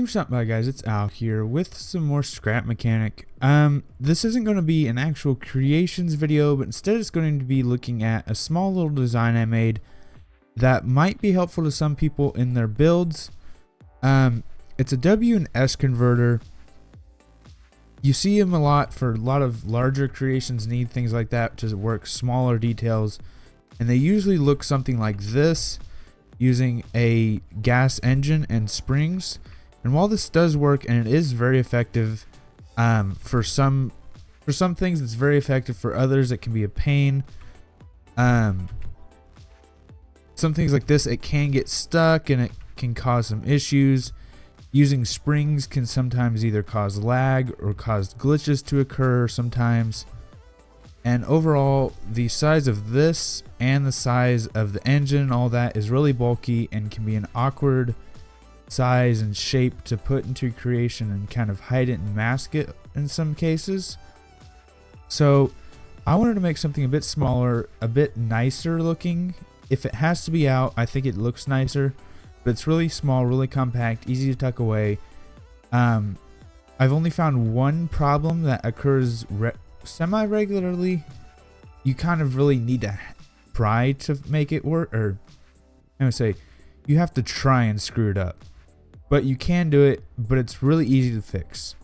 Hey, what's up, my guys? It's Al here with some more scrap mechanic. This isn't going to be an actual creations video, but instead it's going to be looking at a small little design I made that might be helpful to some people in their builds. It's a W and S converter. You see them a lot for a lot of larger creations need things like that to work smaller details, and they usually look something like this using a gas engine and springs. And while this does work and it is very effective, for some things it's very effective, for others it can be a pain. Some things like this, it can get stuck and it can cause some issues. Using springs can sometimes either cause lag or cause glitches to occur sometimes. And overall, the size of this and the size of the engine and all that is really bulky and can be an awkward size and shape to put into creation and kind of hide it and mask it in some cases. So I wanted to make something a bit smaller, a bit nicer looking. If it has to be out, I think it looks nicer, but it's really small, really compact, easy to tuck away. I've only found one problem that occurs semi-regularly. You kind of really need to try to make it work, or I would say you have to try and screw it up. But you can do it, but it's really easy to fix.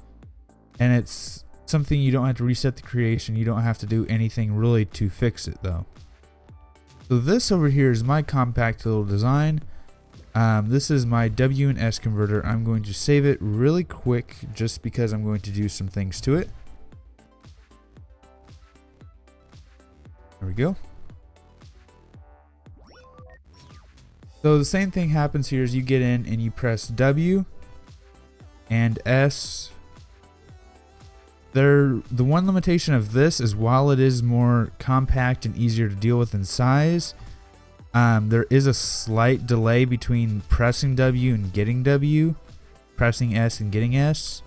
And it's something you don't have to reset the creation. You don't have to do anything really to fix it though. So this over here is my compact little design. This is my W and S converter. I'm going to save it really quick just because I'm going to do some things to it. There we go. So the same thing happens here as you get in and you press W and S. The one limitation of this is while it is more compact and easier to deal with in size, there is a slight delay between pressing W and getting W, pressing S and getting S.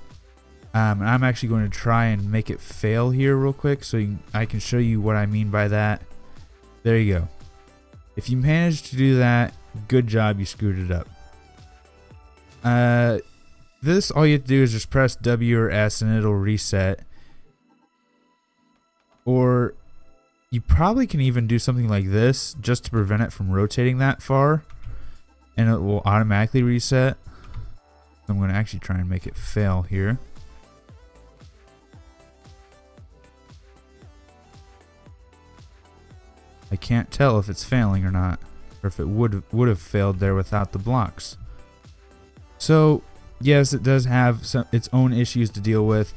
And I'm actually going to try and make it fail here real quick so I can show you what I mean by that. There you go. If you manage to do that, good job, you screwed it up. This, all you have to do is just press W or S and it'll reset. Or you probably can even do something like this just to prevent it from rotating that far, and it will automatically reset. I'm going to actually try and make it fail here. I can't tell if it's failing or not, or if it would have failed there without the blocks. So yes, it does have its own issues to deal with,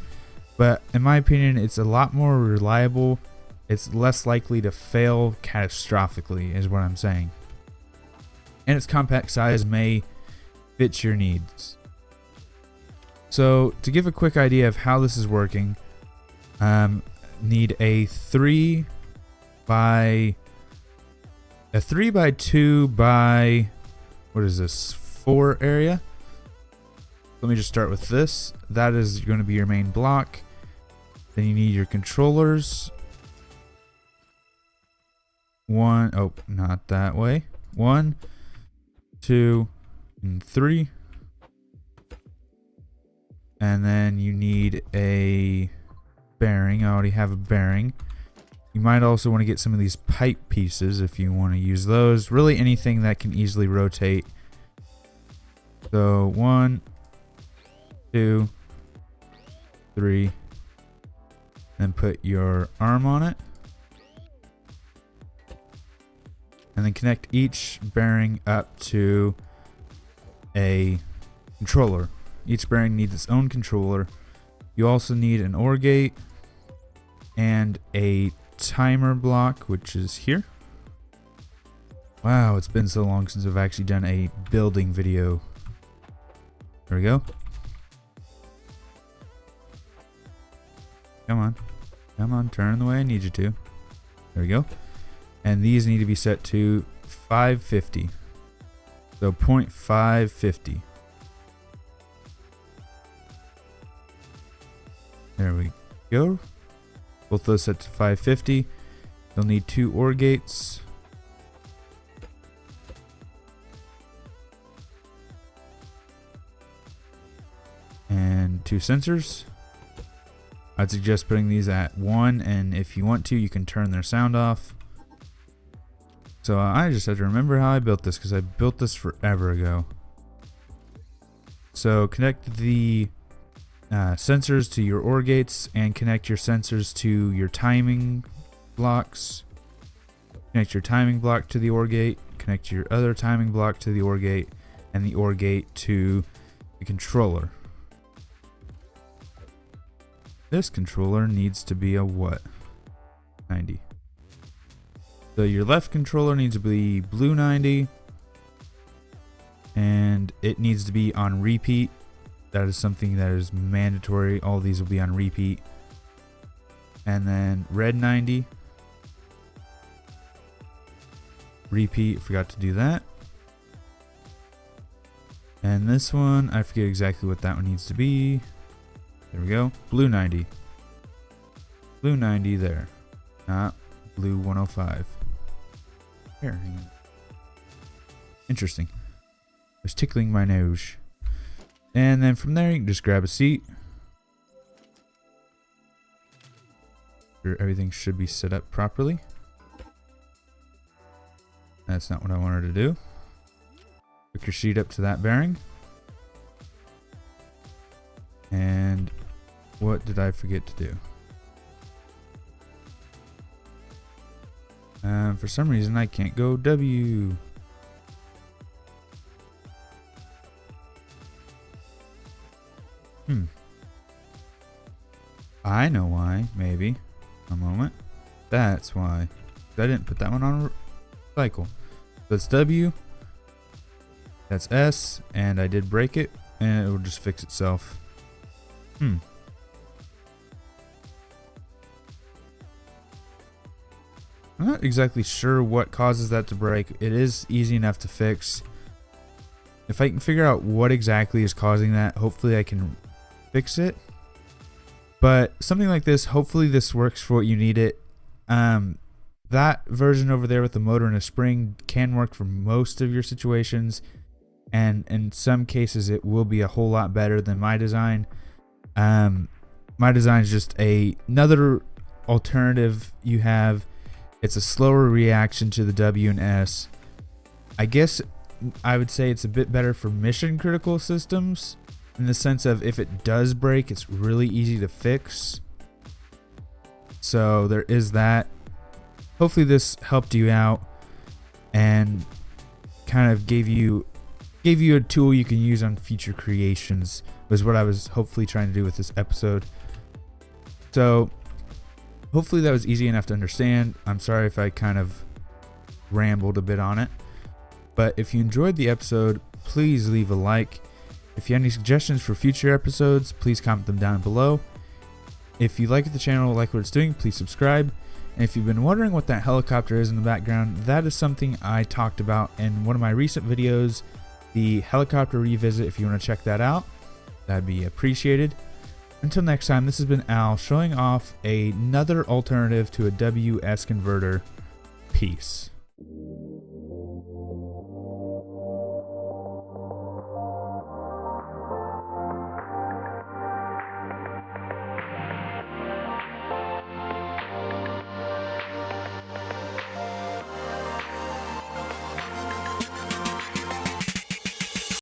but in my opinion it's a lot more reliable. It's less likely to fail catastrophically is what I'm saying, and its compact size may fit your needs. So to give a quick idea of how this is working, need a 3 by 2 by, what is this, 4 area. Let me just start with this. That is going to be your main block. Then you need your controllers. Not that way. 1, 2, and 3. And then you need a bearing. I already have a bearing. You might also want to get some of these pipe pieces if you want to use those. Really anything that can easily rotate. So 1, 2, 3. Then put your arm on it. And then connect each bearing up to a controller. Each bearing needs its own controller. You also need an OR gate and a timer block, which is here. Wow, it's been so long since I've actually done a building video. There we go. Come on, turn the way I need you to. There we go. And these need to be set to 550. So 0.550. There we go. Both those set to 550. You'll need 2 OR gates. 2 sensors. I'd suggest putting these at 1, and if you want to, you can turn their sound off. So I just had to remember how I built this, because I built this forever ago. So connect the sensors to your OR gates, and connect your sensors to your timing blocks. Connect your timing block to the OR gate, connect your other timing block to the OR gate, and the OR gate to the controller. This controller needs to be a what? 90. So your left controller needs to be blue 90, and it needs to be on repeat. That is something that is mandatory. All these will be on repeat. And then red 90. Repeat, forgot to do that. And this one, I forget exactly what that one needs to be. There we go. Blue 90. Blue 90 there. Not blue 105. Here, hang on. Interesting. I was tickling my nose. And then from there, you can just grab a seat. Everything should be set up properly. That's not what I wanted to do. Hook your seat up to that bearing. And what did I forget to do? For some reason, I can't go W. I know why, maybe. A moment. That's why. I didn't put that one on cycle. That's W. That's S. And I did break it. And it will just fix itself. I'm not exactly sure what causes that to break. It is easy enough to fix. If I can figure out what exactly is causing that, hopefully I can fix it. But something like this, hopefully this works for what you need it. That version over there with the motor and a spring can work for most of your situations. And in some cases, it will be a whole lot better than my design. My design is just another alternative you have. It's a slower reaction to the W and S. I guess I would say it's a bit better for mission critical systems in the sense of if it does break, it's really easy to fix. So there is that. Hopefully this helped you out and kind of gave you a tool you can use on future creations, was what I was hopefully trying to do with this episode. So hopefully that was easy enough to understand. I'm sorry if I kind of rambled a bit on it. But if you enjoyed the episode, please leave a like. If you have any suggestions for future episodes, please comment them down below. If you like the channel, like what it's doing, please subscribe. And if you've been wondering what that helicopter is in the background, that is something I talked about in one of my recent videos, the helicopter revisit. If you want to check that out, that'd be appreciated. Until next time, this has been Al showing off another alternative to a WS converter. Peace.